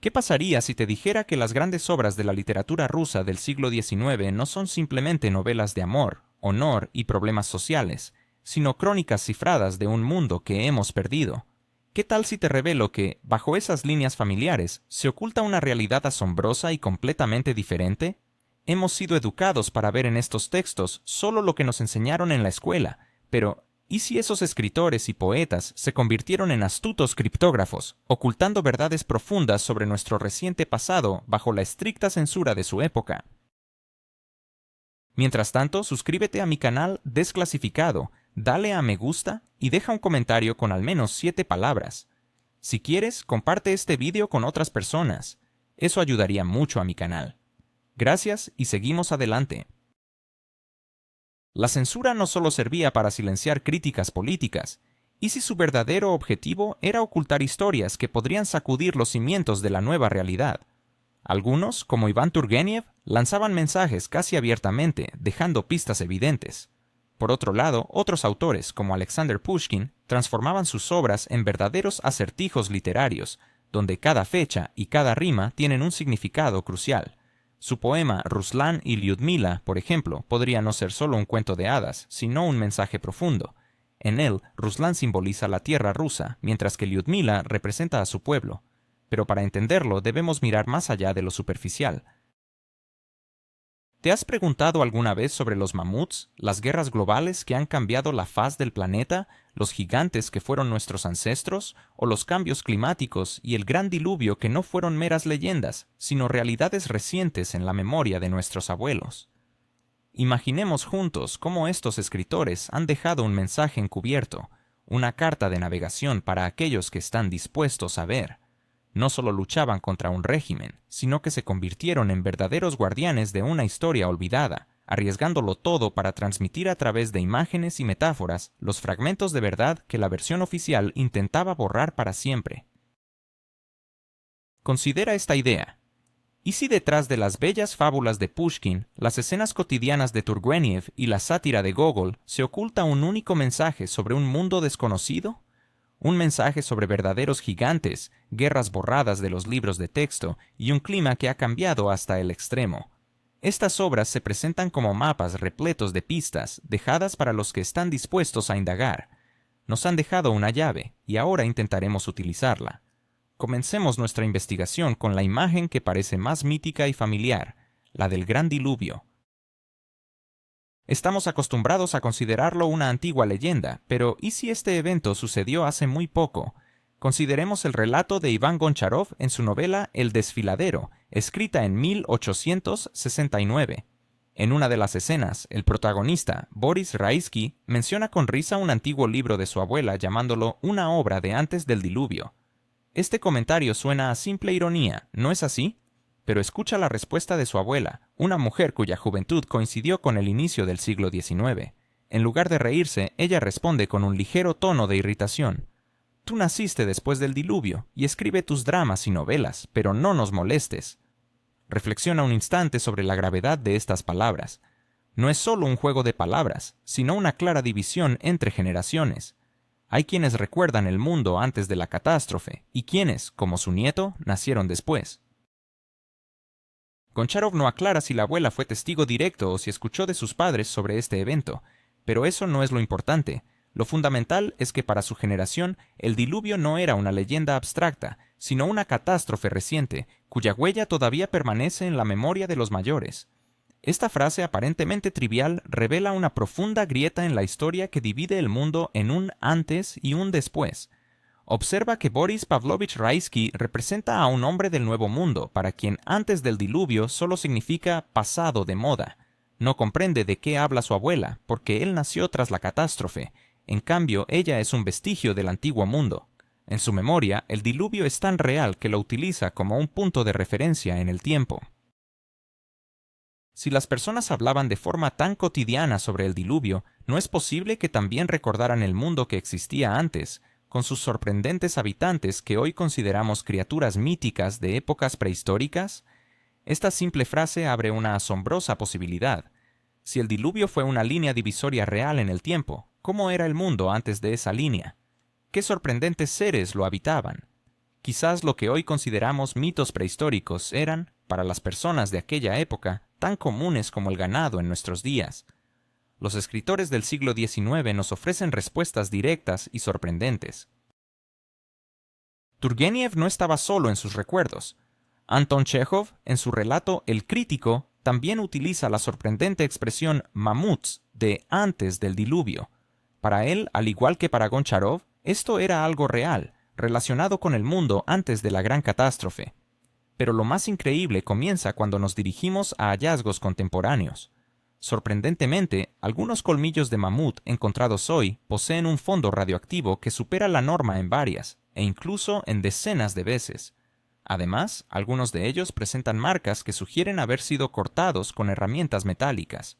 ¿Qué pasaría si te dijera que las grandes obras de la literatura rusa del siglo XIX no son simplemente novelas de amor, honor y problemas sociales, sino crónicas cifradas de un mundo que hemos perdido? ¿Qué tal si te revelo que, bajo esas líneas familiares, se oculta una realidad asombrosa y completamente diferente? Hemos sido educados para ver en estos textos solo lo que nos enseñaron en la escuela, pero ¿y si esos escritores y poetas se convirtieron en astutos criptógrafos, ocultando verdades profundas sobre nuestro reciente pasado bajo la estricta censura de su época? Mientras tanto, suscríbete a mi canal Desclasificado, dale a me gusta y deja un comentario con al menos 7 palabras. Si quieres, comparte este vídeo con otras personas. Eso ayudaría mucho a mi canal. Gracias y seguimos adelante. La censura no solo servía para silenciar críticas políticas, ¿y si su verdadero objetivo era ocultar historias que podrían sacudir los cimientos de la nueva realidad? Algunos, como Iván Turgeniev, lanzaban mensajes casi abiertamente, dejando pistas evidentes. Por otro lado, otros autores, como Alexander Pushkin, transformaban sus obras en verdaderos acertijos literarios, donde cada fecha y cada rima tienen un significado crucial. Su poema Ruslan y Lyudmila, por ejemplo, podría no ser solo un cuento de hadas, sino un mensaje profundo. En él, Ruslan simboliza la tierra rusa, mientras que Lyudmila representa a su pueblo. Pero para entenderlo debemos mirar más allá de lo superficial. ¿Te has preguntado alguna vez sobre los mamuts, las guerras globales que han cambiado la faz del planeta, los gigantes que fueron nuestros ancestros, o los cambios climáticos y el gran diluvio que no fueron meras leyendas, sino realidades recientes en la memoria de nuestros abuelos? Imaginemos juntos cómo estos escritores han dejado un mensaje encubierto, una carta de navegación para aquellos que están dispuestos a ver. No solo luchaban contra un régimen, sino que se convirtieron en verdaderos guardianes de una historia olvidada, arriesgándolo todo para transmitir a través de imágenes y metáforas los fragmentos de verdad que la versión oficial intentaba borrar para siempre. Considera esta idea. ¿Y si detrás de las bellas fábulas de Pushkin, las escenas cotidianas de Turgeniev y la sátira de Gogol se oculta un único mensaje sobre un mundo desconocido? Un mensaje sobre verdaderos gigantes, guerras borradas de los libros de texto y un clima que ha cambiado hasta el extremo. Estas obras se presentan como mapas repletos de pistas dejadas para los que están dispuestos a indagar. Nos han dejado una llave y ahora intentaremos utilizarla. Comencemos nuestra investigación con la imagen que parece más mítica y familiar, la del Gran Diluvio. Estamos acostumbrados a considerarlo una antigua leyenda, pero ¿y si este evento sucedió hace muy poco? Consideremos el relato de Iván Goncharov en su novela El Desfiladero, escrita en 1869. En una de las escenas, el protagonista, Boris Raisky, menciona con risa un antiguo libro de su abuela llamándolo una obra de antes del diluvio. Este comentario suena a simple ironía, ¿no es así? Pero escucha la respuesta de su abuela, una mujer cuya juventud coincidió con el inicio del siglo XIX. En lugar de reírse, ella responde con un ligero tono de irritación. Tú naciste después del diluvio y escribe tus dramas y novelas, pero no nos molestes. Reflexiona un instante sobre la gravedad de estas palabras. No es solo un juego de palabras, sino una clara división entre generaciones. Hay quienes recuerdan el mundo antes de la catástrofe y quienes, como su nieto, nacieron después. Goncharov no aclara si la abuela fue testigo directo o si escuchó de sus padres sobre este evento, pero eso no es lo importante. Lo fundamental es que para su generación el diluvio no era una leyenda abstracta, sino una catástrofe reciente, cuya huella todavía permanece en la memoria de los mayores. Esta frase aparentemente trivial revela una profunda grieta en la historia que divide el mundo en un antes y un después. Observa que Boris Pavlovich Raisky representa a un hombre del Nuevo Mundo, para quien antes del diluvio solo significa pasado de moda. No comprende de qué habla su abuela, porque él nació tras la catástrofe. En cambio, ella es un vestigio del antiguo mundo. En su memoria, el diluvio es tan real que lo utiliza como un punto de referencia en el tiempo. Si las personas hablaban de forma tan cotidiana sobre el diluvio, ¿no es posible que también recordaran el mundo que existía antes, con sus sorprendentes habitantes que hoy consideramos criaturas míticas de épocas prehistóricas? Esta simple frase abre una asombrosa posibilidad. Si el diluvio fue una línea divisoria real en el tiempo, ¿cómo era el mundo antes de esa línea? ¿Qué sorprendentes seres lo habitaban? quizás lo que hoy consideramos mitos prehistóricos eran, para las personas de aquella época, tan comunes como el ganado en nuestros días. Los escritores del siglo XIX nos ofrecen respuestas directas y sorprendentes. Turgeniev no estaba solo en sus recuerdos. Anton Chejov, en su relato El Crítico, también utiliza la sorprendente expresión mamuts de antes del diluvio. Para él, al igual que para Goncharov, esto era algo real, relacionado con el mundo antes de la gran catástrofe. Pero lo más increíble comienza cuando nos dirigimos a hallazgos contemporáneos. Sorprendentemente, algunos colmillos de mamut encontrados hoy poseen un fondo radioactivo que supera la norma en varias, e incluso en decenas de veces. Además, algunos de ellos presentan marcas que sugieren haber sido cortados con herramientas metálicas.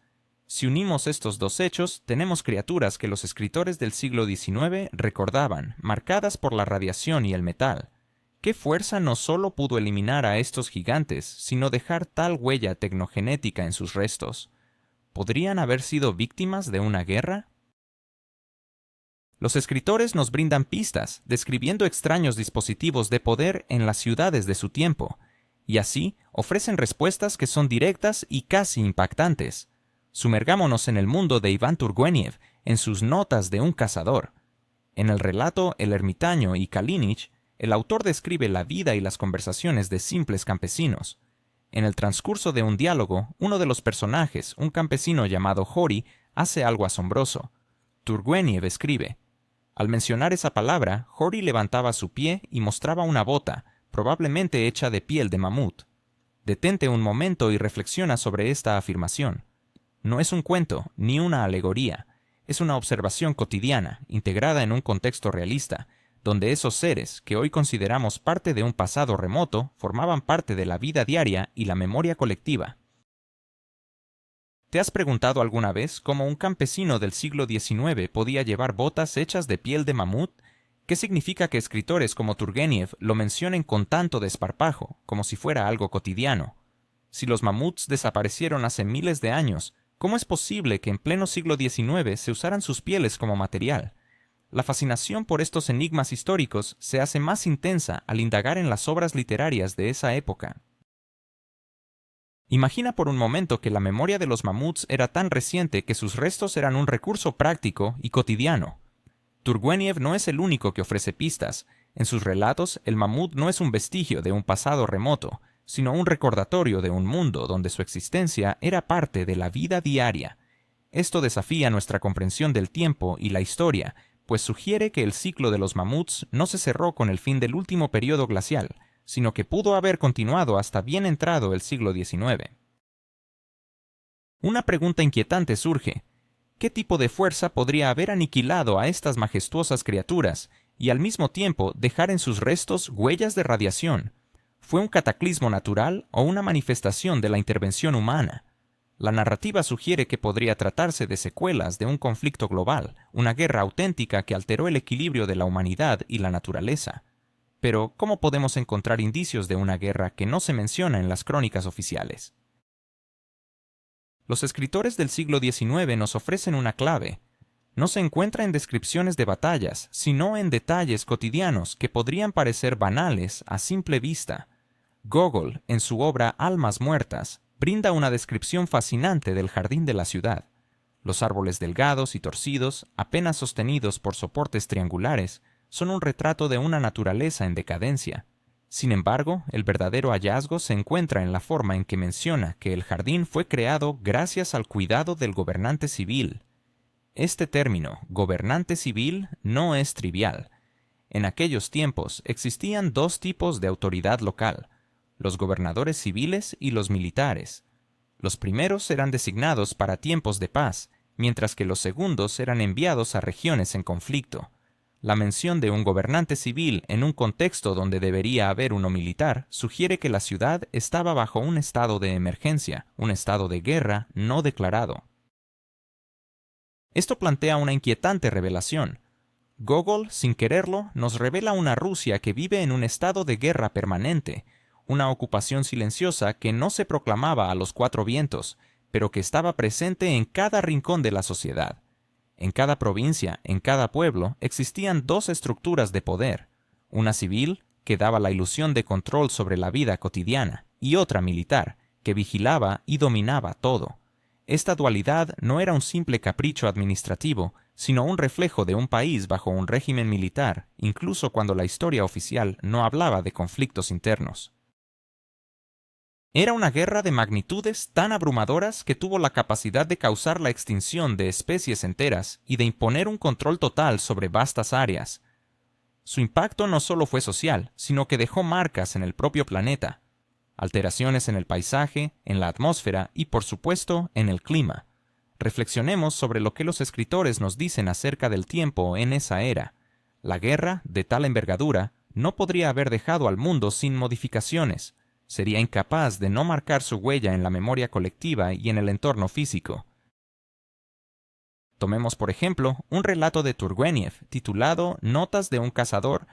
Si unimos estos dos hechos, tenemos criaturas que los escritores del siglo XIX recordaban, marcadas por la radiación y el metal. ¿Qué fuerza no solo pudo eliminar a estos gigantes, sino dejar tal huella tecnogenética en sus restos? ¿Podrían haber sido víctimas de una guerra? Los escritores nos brindan pistas, describiendo extraños dispositivos de poder en las ciudades de su tiempo, y así ofrecen respuestas que son directas y casi impactantes. Sumergámonos en el mundo de Iván Turgeniev, en sus Notas de un cazador. En el relato El ermitaño y Kalinic, el autor describe la vida y las conversaciones de simples campesinos. En el transcurso de un diálogo, uno de los personajes, un campesino llamado Hori, hace algo asombroso. Turgeniev escribe: al mencionar esa palabra, Hori levantaba su pie y mostraba una bota, probablemente hecha de piel de mamut. Detente un momento y reflexiona sobre esta afirmación. No es un cuento, ni una alegoría. Es una observación cotidiana, integrada en un contexto realista, donde esos seres, que hoy consideramos parte de un pasado remoto, formaban parte de la vida diaria y la memoria colectiva. ¿Te has preguntado alguna vez cómo un campesino del siglo XIX podía llevar botas hechas de piel de mamut? ¿Qué significa que escritores como Turgeniev lo mencionen con tanto desparpajo, como si fuera algo cotidiano? Si los mamuts desaparecieron hace miles de años, ¿cómo es posible que en pleno siglo XIX se usaran sus pieles como material? La fascinación por estos enigmas históricos se hace más intensa al indagar en las obras literarias de esa época. Imagina por un momento que la memoria de los mamuts era tan reciente que sus restos eran un recurso práctico y cotidiano. Turgeniev no es el único que ofrece pistas. En sus relatos, el mamut no es un vestigio de un pasado remoto, sino un recordatorio de un mundo donde su existencia era parte de la vida diaria. Esto desafía nuestra comprensión del tiempo y la historia, pues sugiere que el ciclo de los mamuts no se cerró con el fin del último periodo glacial, sino que pudo haber continuado hasta bien entrado el siglo XIX. Una pregunta inquietante surge: ¿qué tipo de fuerza podría haber aniquilado a estas majestuosas criaturas y al mismo tiempo dejar en sus restos huellas de radiación? ¿Fue un cataclismo natural o una manifestación de la intervención humana? La narrativa sugiere que podría tratarse de secuelas de un conflicto global, una guerra auténtica que alteró el equilibrio de la humanidad y la naturaleza. Pero, ¿cómo podemos encontrar indicios de una guerra que no se menciona en las crónicas oficiales? Los escritores del siglo XIX nos ofrecen una clave. No se encuentra en descripciones de batallas, sino en detalles cotidianos que podrían parecer banales a simple vista. Gogol, en su obra Almas muertas, brinda una descripción fascinante del jardín de la ciudad. Los árboles delgados y torcidos, apenas sostenidos por soportes triangulares, son un retrato de una naturaleza en decadencia. Sin embargo, el verdadero hallazgo se encuentra en la forma en que menciona que el jardín fue creado gracias al cuidado del gobernante civil. Este término, gobernante civil, no es trivial. En aquellos tiempos existían dos tipos de autoridad local: los gobernadores civiles y los militares. Los primeros eran designados para tiempos de paz, mientras que los segundos eran enviados a regiones en conflicto. La mención de un gobernante civil en un contexto donde debería haber uno militar sugiere que la ciudad estaba bajo un estado de emergencia, un estado de guerra no declarado. Esto plantea una inquietante revelación. Gogol, sin quererlo, nos revela una Rusia que vive en un estado de guerra permanente, una ocupación silenciosa que no se proclamaba a los cuatro vientos, pero que estaba presente en cada rincón de la sociedad. En cada provincia, en cada pueblo, existían dos estructuras de poder: una civil, que daba la ilusión de control sobre la vida cotidiana, y otra militar, que vigilaba y dominaba todo. Esta dualidad no era un simple capricho administrativo, sino un reflejo de un país bajo un régimen militar, incluso cuando la historia oficial no hablaba de conflictos internos. Era una guerra de magnitudes tan abrumadoras que tuvo la capacidad de causar la extinción de especies enteras y de imponer un control total sobre vastas áreas. Su impacto no solo fue social, sino que dejó marcas en el propio planeta, alteraciones en el paisaje, en la atmósfera y, por supuesto, en el clima. Reflexionemos sobre lo que los escritores nos dicen acerca del tiempo en esa era. La guerra, de tal envergadura, no podría haber dejado al mundo sin modificaciones. Sería incapaz de no marcar su huella en la memoria colectiva y en el entorno físico. Tomemos, por ejemplo, un relato de Turgenev titulado Notas de un cazador,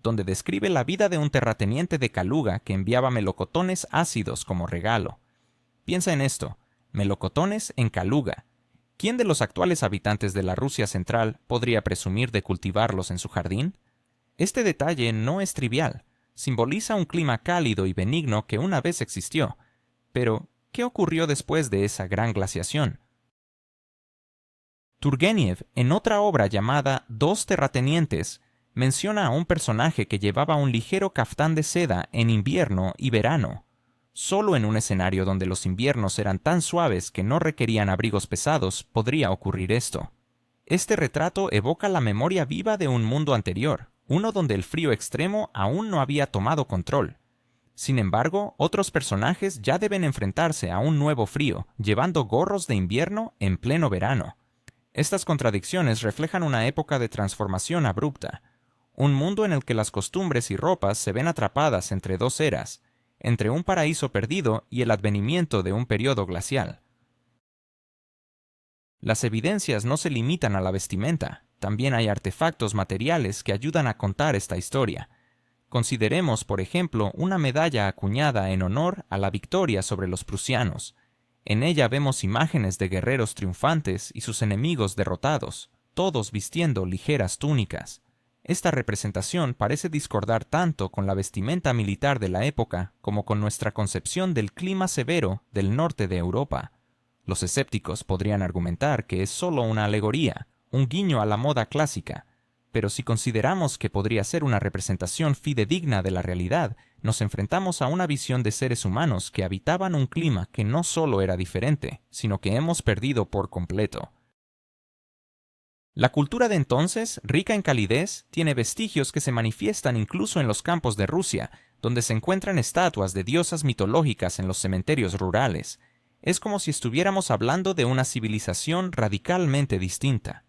donde describe la vida de un terrateniente de Kaluga que enviaba melocotones ácidos como regalo. Piensa en esto, melocotones en Kaluga. ¿Quién de los actuales habitantes de la Rusia central podría presumir de cultivarlos en su jardín? Este detalle no es trivial. Simboliza un clima cálido y benigno que una vez existió. Pero, ¿qué ocurrió después de esa gran glaciación? Turgenev, en otra obra llamada Dos terratenientes, menciona a un personaje que llevaba un ligero caftán de seda en invierno y verano. Solo en un escenario donde los inviernos eran tan suaves que no requerían abrigos pesados podría ocurrir esto. Este retrato evoca la memoria viva de un mundo anterior, uno donde el frío extremo aún no había tomado control. Sin embargo, otros personajes ya deben enfrentarse a un nuevo frío, llevando gorros de invierno en pleno verano. Estas contradicciones reflejan una época de transformación abrupta, un mundo en el que las costumbres y ropas se ven atrapadas entre dos eras, entre un paraíso perdido y el advenimiento de un periodo glacial. Las evidencias no se limitan a la vestimenta, también hay artefactos materiales que ayudan a contar esta historia. Consideremos, por ejemplo, una medalla acuñada en honor a la victoria sobre los prusianos. En ella vemos imágenes de guerreros triunfantes y sus enemigos derrotados, todos vistiendo ligeras túnicas. Esta representación parece discordar tanto con la vestimenta militar de la época como con nuestra concepción del clima severo del norte de Europa. Los escépticos podrían argumentar que es solo una alegoría, un guiño a la moda clásica, pero si consideramos que podría ser una representación fidedigna de la realidad, nos enfrentamos a una visión de seres humanos que habitaban un clima que no solo era diferente, sino que hemos perdido por completo. La cultura de entonces, rica en calidez, tiene vestigios que se manifiestan incluso en los campos de Rusia, donde se encuentran estatuas de diosas mitológicas en los cementerios rurales. Es como si estuviéramos hablando de una civilización radicalmente distinta.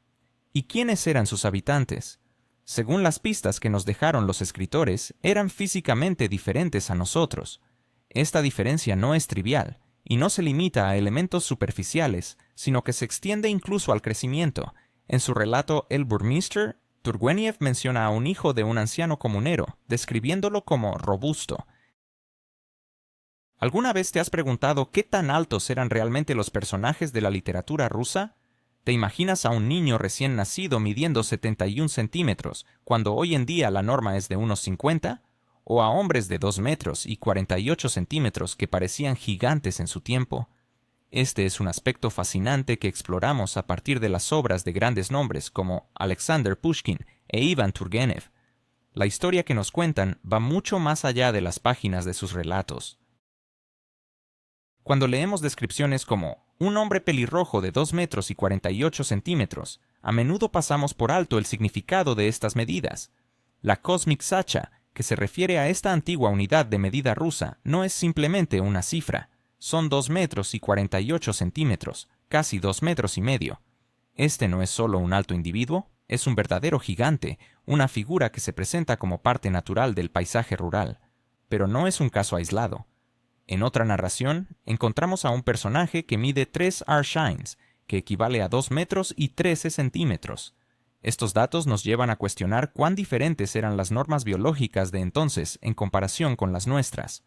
¿Y quiénes eran sus habitantes? Según las pistas que nos dejaron los escritores, eran físicamente diferentes a nosotros. Esta diferencia no es trivial, y no se limita a elementos superficiales, sino que se extiende incluso al crecimiento. En su relato El Burmister, Turgenev menciona a un hijo de un anciano comunero, describiéndolo como robusto. ¿Alguna vez te has preguntado qué tan altos eran realmente los personajes de la literatura rusa? ¿Te imaginas a un niño recién nacido midiendo 71 centímetros, cuando hoy en día la norma es de unos 50? ¿O a hombres de 2 metros y 48 centímetros que parecían gigantes en su tiempo? Este es un aspecto fascinante que exploramos a partir de las obras de grandes nombres como Alexander Pushkin e Ivan Turgenev. La historia que nos cuentan va mucho más allá de las páginas de sus relatos. Cuando leemos descripciones como un hombre pelirrojo de 2 metros y 48 centímetros, a menudo pasamos por alto el significado de estas medidas. La Cosmic Sacha, que se refiere a esta antigua unidad de medida rusa, no es simplemente una cifra. Son 2 metros y 48 centímetros, casi 2 metros y medio. Este no es solo un alto individuo, es un verdadero gigante, una figura que se presenta como parte natural del paisaje rural. Pero no es un caso aislado. En otra narración, encontramos a un personaje que mide 3 arshines, que equivale a 2 metros y 13 centímetros. Estos datos nos llevan a cuestionar cuán diferentes eran las normas biológicas de entonces en comparación con las nuestras.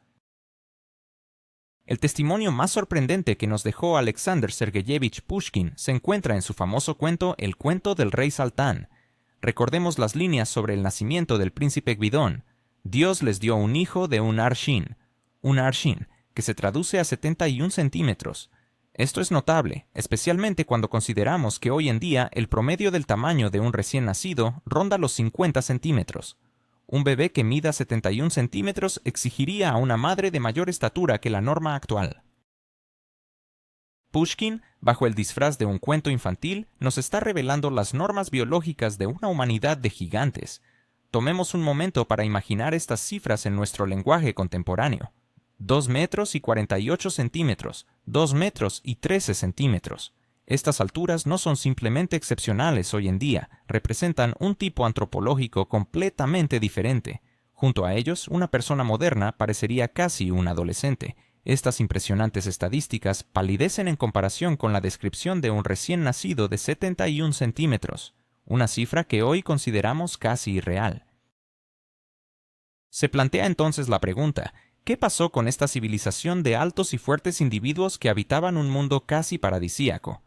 El testimonio más sorprendente que nos dejó Alexander Sergeyevich Pushkin se encuentra en su famoso cuento El cuento del rey Saltán. Recordemos las líneas sobre el nacimiento del príncipe Gvidón. Dios les dio un hijo de un arshin, que se traduce a 71 centímetros. Esto es notable, especialmente cuando consideramos que hoy en día el promedio del tamaño de un recién nacido ronda los 50 centímetros. Un bebé que mida 71 centímetros exigiría a una madre de mayor estatura que la norma actual. Pushkin, bajo el disfraz de un cuento infantil, nos está revelando las normas biológicas de una humanidad de gigantes. Tomemos un momento para imaginar estas cifras en nuestro lenguaje contemporáneo. 2 metros y 48 centímetros, 2 metros y 13 centímetros. Estas alturas no son simplemente excepcionales hoy en día, representan un tipo antropológico completamente diferente. Junto a ellos, una persona moderna parecería casi un adolescente. Estas impresionantes estadísticas palidecen en comparación con la descripción de un recién nacido de 71 centímetros, una cifra que hoy consideramos casi irreal. Se plantea entonces la pregunta: ¿qué pasó con esta civilización de altos y fuertes individuos que habitaban un mundo casi paradisíaco?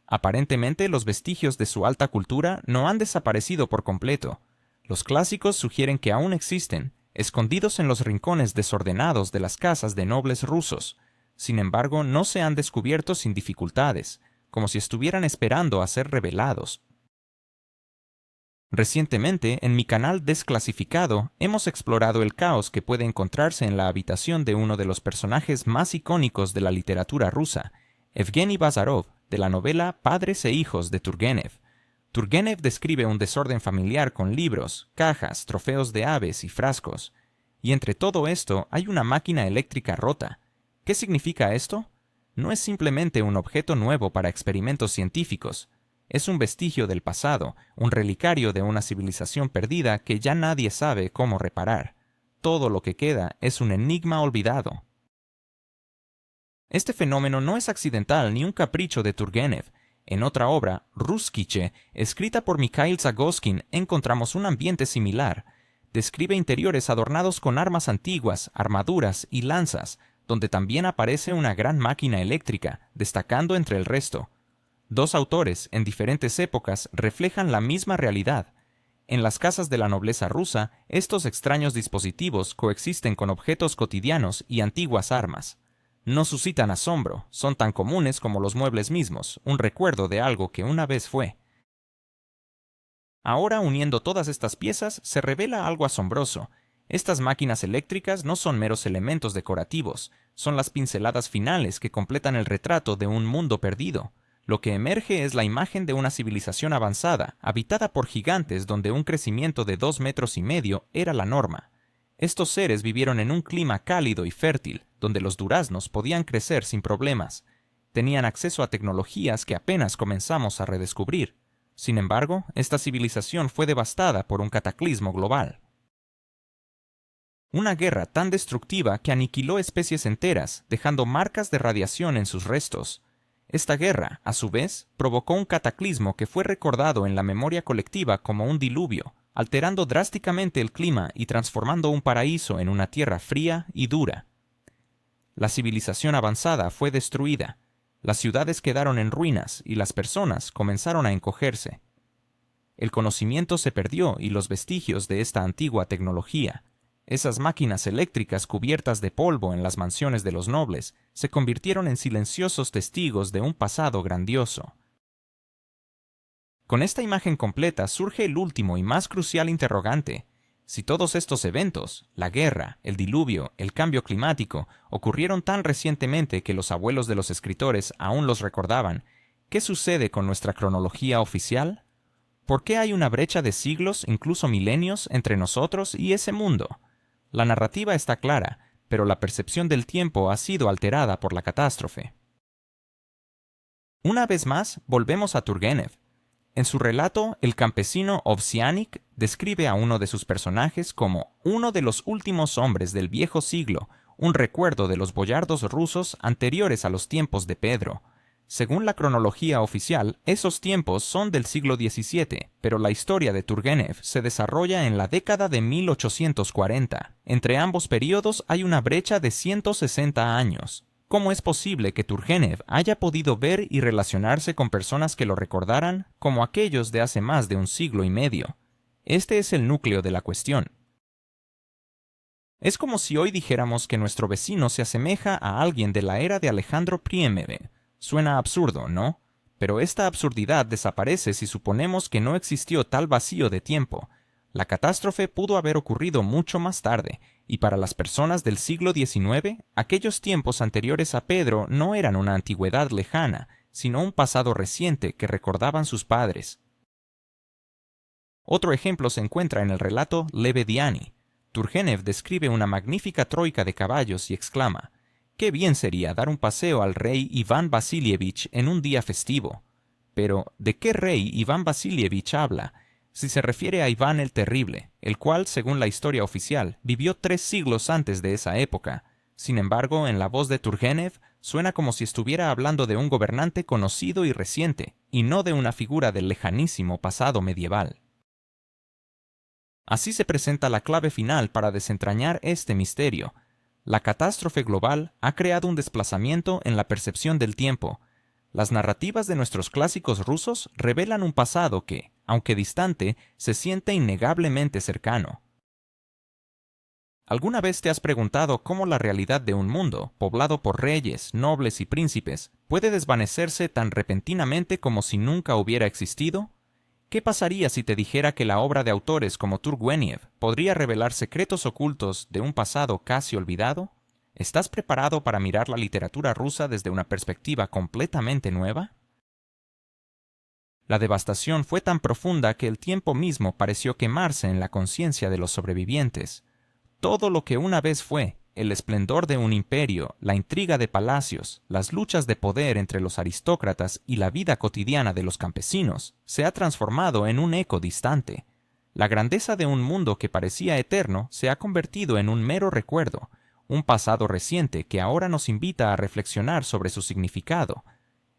Aparentemente, los vestigios de su alta cultura no han desaparecido por completo. Los clásicos sugieren que aún existen, escondidos en los rincones desordenados de las casas de nobles rusos. Sin embargo, no se han descubierto sin dificultades, como si estuvieran esperando a ser revelados. Recientemente, en mi canal Desclasificado, hemos explorado el caos que puede encontrarse en la habitación de uno de los personajes más icónicos de la literatura rusa, Evgeny Bazarov, de la novela Padres e hijos de Turgenev. Turgenev describe un desorden familiar con libros, cajas, trofeos de aves y frascos. Y entre todo esto hay una máquina eléctrica rota. ¿Qué significa esto? No es simplemente un objeto nuevo para experimentos científicos. Es un vestigio del pasado, un relicario de una civilización perdida que ya nadie sabe cómo reparar. Todo lo que queda es un enigma olvidado. Este fenómeno no es accidental ni un capricho de Turgenev. En otra obra, Ruskiche, escrita por Mikhail Zagoskin, encontramos un ambiente similar. Describe interiores adornados con armas antiguas, armaduras y lanzas, donde también aparece una gran máquina eléctrica, destacando entre el resto. Dos autores, en diferentes épocas, reflejan la misma realidad. En las casas de la nobleza rusa, estos extraños dispositivos coexisten con objetos cotidianos y antiguas armas. No suscitan asombro, son tan comunes como los muebles mismos, un recuerdo de algo que una vez fue. Ahora, uniendo todas estas piezas, se revela algo asombroso. Estas máquinas eléctricas no son meros elementos decorativos, son las pinceladas finales que completan el retrato de un mundo perdido. Lo que emerge es la imagen de una civilización avanzada, habitada por gigantes donde un crecimiento de 2,5 metros era la norma. Estos seres vivieron en un clima cálido y fértil, donde los duraznos podían crecer sin problemas. Tenían acceso a tecnologías que apenas comenzamos a redescubrir. Sin embargo, esta civilización fue devastada por un cataclismo global. Una guerra tan destructiva que aniquiló especies enteras, dejando marcas de radiación en sus restos. Esta guerra, a su vez, provocó un cataclismo que fue recordado en la memoria colectiva como un diluvio, alterando drásticamente el clima y transformando un paraíso en una tierra fría y dura. La civilización avanzada fue destruida, las ciudades quedaron en ruinas y las personas comenzaron a encogerse. El conocimiento se perdió y los vestigios de esta antigua tecnología, esas máquinas eléctricas cubiertas de polvo en las mansiones de los nobles, se convirtieron en silenciosos testigos de un pasado grandioso. Con esta imagen completa surge el último y más crucial interrogante. Si todos estos eventos, la guerra, el diluvio, el cambio climático, ocurrieron tan recientemente que los abuelos de los escritores aún los recordaban, ¿qué sucede con nuestra cronología oficial? ¿Por qué hay una brecha de siglos, incluso milenios, entre nosotros y ese mundo? La narrativa está clara, pero la percepción del tiempo ha sido alterada por la catástrofe. Una vez más, volvemos a Turgenev. En su relato, el campesino Ovsianik describe a uno de sus personajes como uno de los últimos hombres del viejo siglo, un recuerdo de los boyardos rusos anteriores a los tiempos de Pedro. Según la cronología oficial, esos tiempos son del siglo XVII, pero la historia de Turgenev se desarrolla en la década de 1840. Entre ambos periodos hay una brecha de 160 años. ¿Cómo es posible que Turgenev haya podido ver y relacionarse con personas que lo recordaran como aquellos de hace más de un siglo y medio? Este es el núcleo de la cuestión. Es como si hoy dijéramos que nuestro vecino se asemeja a alguien de la era de Alejandro Priémeve. Suena absurdo, ¿no? Pero esta absurdidad desaparece si suponemos que no existió tal vacío de tiempo. La catástrofe pudo haber ocurrido mucho más tarde, y para las personas del siglo XIX, aquellos tiempos anteriores a Pedro no eran una antigüedad lejana, sino un pasado reciente que recordaban sus padres. Otro ejemplo se encuentra en el relato Lebediani. Turgenev describe una magnífica troika de caballos y exclama: «Qué bien sería dar un paseo al rey Iván Vasilievich en un día festivo». Pero, ¿de qué rey Iván Vasilievich habla? Si se refiere a Iván el Terrible, el cual, según la historia oficial, vivió 3 siglos antes de esa época. Sin embargo, en la voz de Turgenev, suena como si estuviera hablando de un gobernante conocido y reciente, y no de una figura del lejanísimo pasado medieval. Así se presenta la clave final para desentrañar este misterio. La catástrofe global ha creado un desplazamiento en la percepción del tiempo. Las narrativas de nuestros clásicos rusos revelan un pasado que, aunque distante, se siente innegablemente cercano. ¿Alguna vez te has preguntado cómo la realidad de un mundo, poblado por reyes, nobles y príncipes, puede desvanecerse tan repentinamente como si nunca hubiera existido? ¿Qué pasaría si te dijera que la obra de autores como Turgenev podría revelar secretos ocultos de un pasado casi olvidado? ¿Estás preparado para mirar la literatura rusa desde una perspectiva completamente nueva? La devastación fue tan profunda que el tiempo mismo pareció quemarse en la conciencia de los sobrevivientes. Todo lo que una vez fue, el esplendor de un imperio, la intriga de palacios, las luchas de poder entre los aristócratas y la vida cotidiana de los campesinos, se ha transformado en un eco distante. La grandeza de un mundo que parecía eterno se ha convertido en un mero recuerdo, un pasado reciente que ahora nos invita a reflexionar sobre su significado.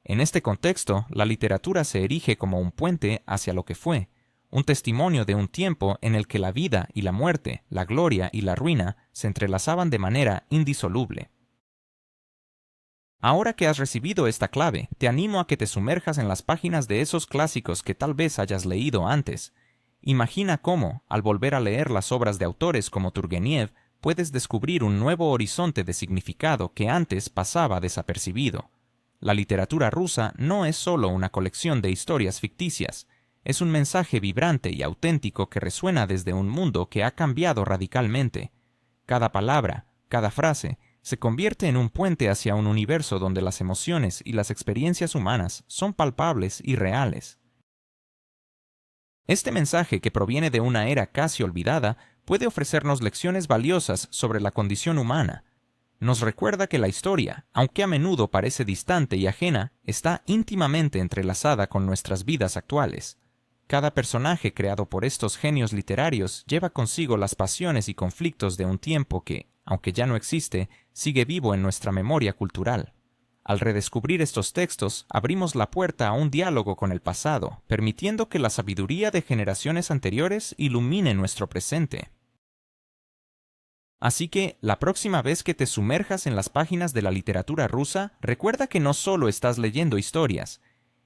En este contexto, la literatura se erige como un puente hacia lo que fue, un testimonio de un tiempo en el que la vida y la muerte, la gloria y la ruina se entrelazaban de manera indisoluble. Ahora que has recibido esta clave, te animo a que te sumerjas en las páginas de esos clásicos que tal vez hayas leído antes. Imagina cómo, al volver a leer las obras de autores como Turgenev, puedes descubrir un nuevo horizonte de significado que antes pasaba desapercibido. La literatura rusa no es solo una colección de historias ficticias, es un mensaje vibrante y auténtico que resuena desde un mundo que ha cambiado radicalmente. Cada palabra, cada frase, se convierte en un puente hacia un universo donde las emociones y las experiencias humanas son palpables y reales. Este mensaje, que proviene de una era casi olvidada, puede ofrecernos lecciones valiosas sobre la condición humana. Nos recuerda que la historia, aunque a menudo parece distante y ajena, está íntimamente entrelazada con nuestras vidas actuales. Cada personaje creado por estos genios literarios lleva consigo las pasiones y conflictos de un tiempo que, aunque ya no existe, sigue vivo en nuestra memoria cultural. Al redescubrir estos textos, abrimos la puerta a un diálogo con el pasado, permitiendo que la sabiduría de generaciones anteriores ilumine nuestro presente. Así que, la próxima vez que te sumerjas en las páginas de la literatura rusa, recuerda que no solo estás leyendo historias,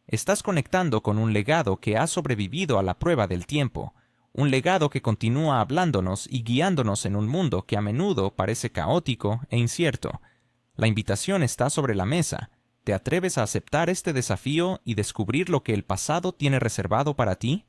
estás conectando con un legado que ha sobrevivido a la prueba del tiempo, un legado que continúa hablándonos y guiándonos en un mundo que a menudo parece caótico e incierto. La invitación está sobre la mesa. ¿Te atreves a aceptar este desafío y descubrir lo que el pasado tiene reservado para ti?